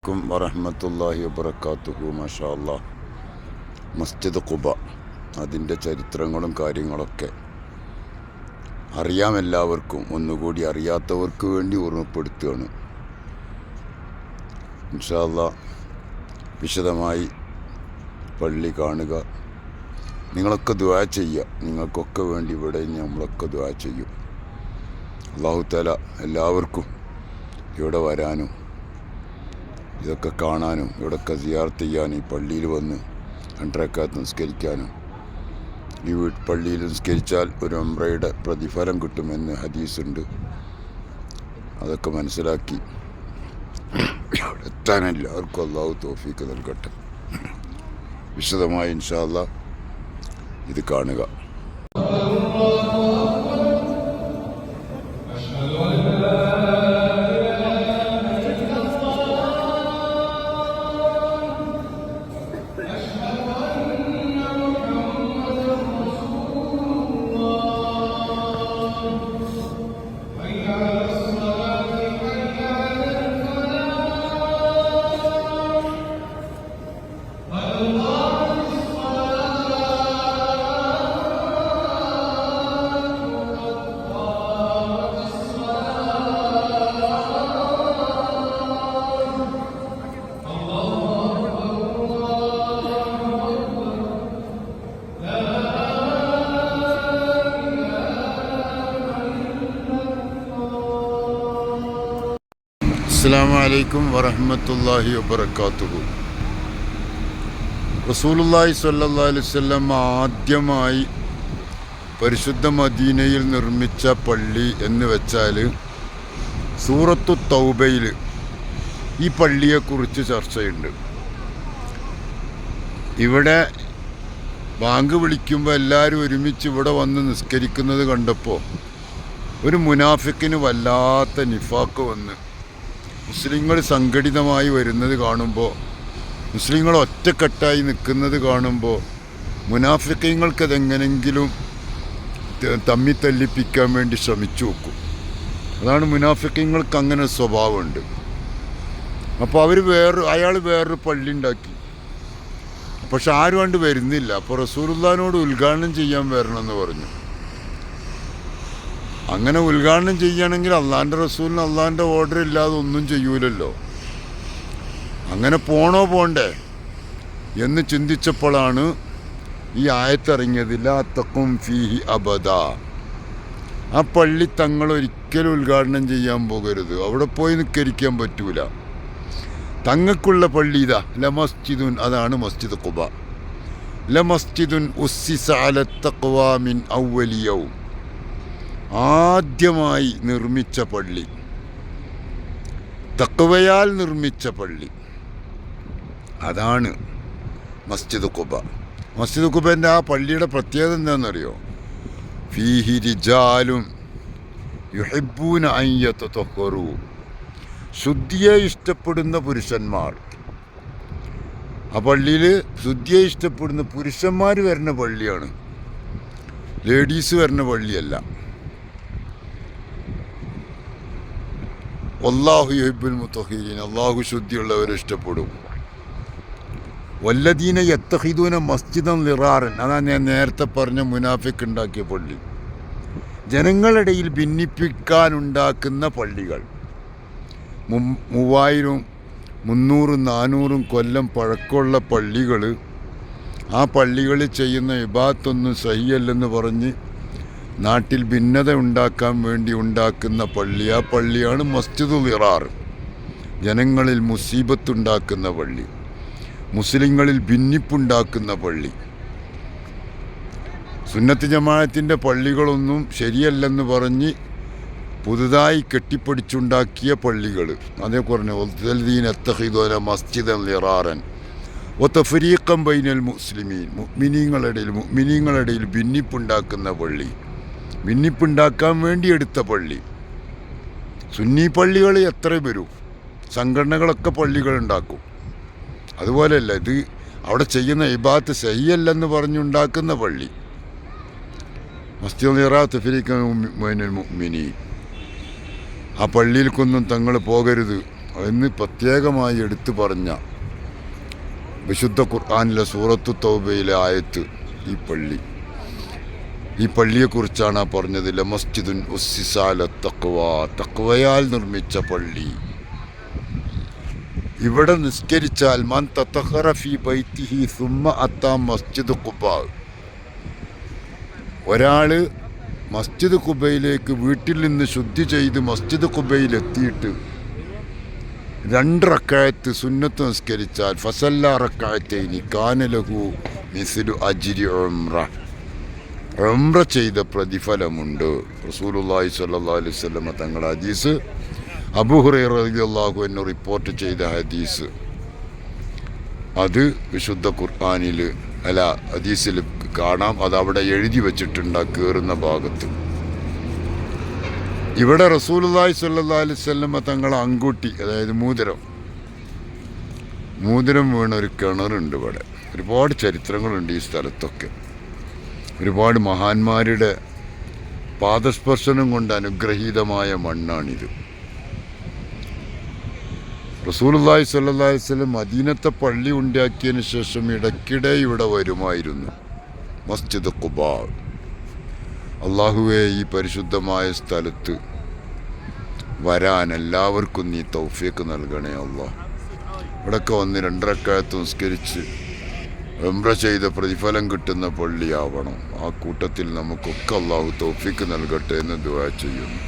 അലൈക്കും വറഹ്മത്തുള്ളാഹി വബറകാതുഹു. മാഷാ അല്ലാഹ്. മസ്ജിദ് ഖുബ, അതിൻ്റെ ചരിത്രങ്ങളും കാര്യങ്ങളൊക്കെ അറിയാം എല്ലാവർക്കും. ഒന്നുകൂടി അറിയാത്തവർക്ക് വേണ്ടി ഓർമ്മപ്പെടുത്തുകയാണ്. ഇൻഷാ അല്ലാഹ് വിശദമായി പള്ളി കാണുക. നിങ്ങളൊക്കെ ദുആ ചെയ്യുക. നിങ്ങൾക്കൊക്കെ വേണ്ടി ഇവിടെ നമ്മളൊക്കെ ദുആ ചെയ്യും. അല്ലാഹു തആല എല്ലാവർക്കും ഇവിടെ വരാനും ഇതൊക്കെ കാണാനും ഇവിടെയൊക്കെ സിയാറത്ത് ചെയ്യാനും ഈ പള്ളിയിൽ വന്ന് 2 റക്അത്ത് നിസ്കരിക്കാനും ഈ പള്ളിയിൽ നിസ്കരിച്ചാൽ ഒരു ഉംറയുടെ പ്രതിഫലം കിട്ടുമെന്ന് ഹദീസുണ്ട്. അതൊക്കെ മനസ്സിലാക്കി എത്താൻ എല്ലാവർക്കും അല്ലാഹു തൗഫീഖ് നൽകട്ടെ. വിശദമായി ഇൻഷാ അല്ലാഹ് ഇത് കാണുക. അസ്സലാമു അലൈക്കും വറഹ്മത്തുള്ളാഹി വബറകാതുഹു. റസൂലുള്ളാഹി സ്വല്ലല്ലാഹു അലൈഹി വസല്ലം ആദ്യമായി പരിശുദ്ധ മദീനയിൽ നിർമ്മിച്ച പള്ളി എന്ന് വെച്ചാൽ സൂറത്തു തൗബയിൽ ഈ പള്ളിയെക്കുറിച്ച് ചർച്ചയുണ്ട്. ഇവിടെ ബാങ്ക് വിളിക്കുമ്പോൾ എല്ലാവരും ഒരുമിച്ച് ഇവിടെ വന്ന് നിസ്കരിക്കുന്നത് കണ്ടപ്പോൾ ഒരു മുനാഫിക്കിന് വല്ലാത്ത നിഫാക്ക് വന്ന് മുസ്ലിങ്ങൾ സംഘടിതമായി വരുന്നത് കാണുമ്പോൾ, മുസ്ലിങ്ങൾ ഒറ്റക്കെട്ടായി നിൽക്കുന്നത് കാണുമ്പോൾ മുനാഫിക്കീങ്ങൾക്കതെങ്ങനെങ്കിലും തമ്മിത്തല്ലിപ്പിക്കാൻ വേണ്ടി ശ്രമിച്ചു നോക്കും. അതാണ് മുനാഫിക്കീങ്ങൾക്ക് അങ്ങനെ സ്വഭാവമുണ്ട്. അപ്പോൾ അയാൾ വേറൊരു പള്ളി ഉണ്ടാക്കി. പക്ഷെ ആരും കണ്ട് വരുന്നില്ല. അപ്പോൾ റസൂലുള്ളാഹിനോട് ഉദ്ഘാടനം ചെയ്യാൻ വരണമെന്ന് പറഞ്ഞു. അങ്ങനെ ഉദ്ഘാടനം ചെയ്യുകയാണെങ്കിൽ അള്ളാഹിൻ്റെ റസൂലിന് അള്ളാഹിൻ്റെ ഓർഡർ ഇല്ലാതെ ഒന്നും ചെയ്യൂലല്ലോ. അങ്ങനെ പോണ്ടേ എന്ന് ചിന്തിച്ചപ്പോഴാണ് ഈ ആയത്തിറങ്ങിയത്. ലാ തഖും ഫീഹി അബദ. ആ പള്ളി തങ്ങൾ ഒരിക്കലും ഉദ്ഘാടനം ചെയ്യാൻ പോകരുത്. അവിടെ പോയി നിസ്കരിക്കാൻ പറ്റൂല. തങ്ങൾക്കുള്ള പള്ളി ഇതാ ലമസ്ജിദുൻ, അതാണ് മസ്ജിദ് ഖുബ. ലമസ്ജിദുൻ ഉസ്സിസ അല തഖ്വാ മിൻ അവ്വലി യൗം. ആദ്യമായി നിർമ്മിച്ച പള്ളി, തഖ്വയാൽ നിർമ്മിച്ച പള്ളി, അതാണ് മസ്ജിദ് ഖുബ. മസ്ജിദ് ഖുബൻ്റെ ആ പള്ളിയുടെ പ്രത്യേകത എന്താണെന്നറിയോ? ഫീഹി റിജാലും യുഹിബ്ബൂന അൻ യതതഹറു. ശുദ്ധിയെ ഇഷ്ടപ്പെടുന്ന പുരുഷന്മാർ. ആ പള്ളിയിൽ ശുദ്ധിയെ ഇഷ്ടപ്പെടുന്ന പുരുഷന്മാർ വരുന്ന പള്ളിയാണ്, ലേഡീസ് വരുന്ന പള്ളിയല്ല. വല്ലാഹു യുഹിബ്ബുൽ മുത്തഖീൻ. അല്ലാഹു ശുദ്ധിയുള്ളവരെ ഇഷ്ടപ്പെടും. വല്ലദീന യത്തഖിദൂന മസ്ജിദൻ ലിറാറൻ. അതാണ് ഞാൻ നേരത്തെ പറഞ്ഞ മുനാഫിക്ക് ഉണ്ടാക്കിയ പള്ളി. ജനങ്ങളിടയിൽ ഭിന്നിപ്പിക്കാനുണ്ടാക്കുന്ന പള്ളികൾ. 3000, 300, 400 കൊല്ലം പഴക്കമുള്ള പള്ളികൾ. ആ പള്ളികളിൽ ചെയ്യുന്ന ഇബാദത്തൊന്നും സഹിയല്ലെന്ന് പറഞ്ഞ് നാട്ടിൽ ഭിന്നത ഉണ്ടാക്കാൻ വേണ്ടി ഉണ്ടാക്കുന്ന പള്ളി. ആ പള്ളിയാണ് മസ്ജിദുൽ ളിറാർ. ജനങ്ങളിൽ മുസീബത്തുണ്ടാക്കുന്ന പള്ളി, മുസ്ലിങ്ങളിൽ ഭിന്നിപ്പുണ്ടാക്കുന്ന പള്ളി. സുന്നത്ത് ജമാഅത്തിൻ്റെ പള്ളികളൊന്നും ശരിയല്ലെന്ന് പറഞ്ഞ് പുതുതായി കെട്ടിപ്പടിച്ചുണ്ടാക്കിയ പള്ളികൾ. അതേ പറഞ്ഞ വല്ലദീന യത്തഖിദൂന മസ്ജിദൻ ളിറാറൻ വതഫരീഖൻ ബൈനൽ മുസ്ലിമീൻ. മുഅ്മിനീങ്ങളിടയിൽ ഭിന്നിപ്പുണ്ടാക്കുന്ന പള്ളി, ഭിന്നിപ്പുണ്ടാക്കാൻ വേണ്ടി എടുത്ത പള്ളി. സുന്നി പള്ളികൾ എത്ര വരും, സംഘടനകളൊക്കെ പള്ളികളുണ്ടാക്കും. അതുപോലെയല്ല ഇത്. അവിടെ ചെയ്യുന്ന ഇബാദത്ത് സഹിയല്ലെന്ന് പറഞ്ഞുണ്ടാക്കുന്ന പള്ളി. മസ്ജിദുൽ ളിറാർ തഫരീഖൻ ബൈനൽ മുഅ്മിനീൻ. ആ പള്ളിയിൽക്കൊന്നും തങ്ങൾ പോകരുത്. എന്ന് പ്രത്യേകമായി എടുത്തു പറഞ്ഞ വിശുദ്ധ ഖുർആനിലെ സൂറത്തു തൗബയിലെ ആയത്ത് ഈ പള്ളിയെക്കുറിച്ചാണ് പറഞ്ഞത്. ലമസ്ജിദുൻ ഉസ്സിസാല തഖ്വ, തഖ്വയാൽ നിർമ്മിച്ച പള്ളി. ഇവിടെ നിസ്കരിച്ചാൽ മൻ തതഖറ ഫീ ബൈതിഹി സുമ്മ അത്താ മസ്ജിദ് ഖുബാ, ഒരാൾ മസ്ജിദ് ഖുബയിലേക്ക് വീട്ടിൽ നിന്ന് ശുദ്ധി ചെയ്ത് മസ്ജിദ് ഖുബയിലെത്തിയിട്ട് 2 റക്അത്ത് സുന്നത്ത് നിസ്കരിച്ചാൽ ഫസല്ല റക്അത്തൈനി കാന ലഹു മിസ്ലു അജ്രി ഉംറ ചെയ്ത പ്രതിഫലമുണ്ട്. റസൂലുള്ളാഹി സ്വല്ലല്ലാഹു അലൈഹി വസല്ലം തങ്ങളുടെ ഹദീസ്, അബൂ ഹുറൈറ റളിയല്ലാഹു അൻഹു റിപ്പോർട്ട് ചെയ്ത ഹദീസ്. അത് വിശുദ്ധ ഖുർആനിൽ ഹദീസിൽ കാണാം. അതവിടെ എഴുതി വച്ചിട്ടുണ്ട് കയറുന്ന ഭാഗത്ത്. ഇവിടെ റസൂലുള്ളാഹി സ്വല്ലല്ലാഹു അലൈഹി വസല്ലം തങ്ങളെ അങ്കൂട്ടി, അതായത് മൂതിരം വീണ ഒരു കിണറുണ്ട് ഇവിടെ. ഒരുപാട് ചരിത്രങ്ങളുണ്ട് ഈ സ്ഥലത്തൊക്കെ. ഒരുപാട് മഹാന്മാരുടെ പാദസ്പർശനം കൊണ്ട് അനുഗ്രഹീതമായ മണ്ണാണിത്. റസൂലുള്ളാഹി സ്വല്ലല്ലാഹു അലൈഹി വസല്ലം മദീനത്തെ പള്ളി ഉണ്ടാക്കിയതിന് ശേഷം ഇടയ്ക്കിടെ ഇവിടെ വരുമായിരുന്നു. മസ്ജിദ് ഖുബാ. അള്ളാഹുവേ, ഈ പരിശുദ്ധമായ സ്ഥലത്ത് വരാൻ എല്ലാവർക്കും നീ തൗഫീഖ് നൽകണേ അല്ലാഹ്. ഇവിടൊക്കെ വന്ന് 2 റക്അത്ത് നിസ്കരിച്ച് ഉംറ ചെയ്ത പ്രതിഫലം കിട്ടുന്ന പള്ളിയാവണം. ആ കൂട്ടത്തിൽ നമുക്കൊക്കെ അള്ളാഹു തൗഫീഖ് നൽകട്ടെ എന്ന് ദുആ ചെയ്യുന്നു.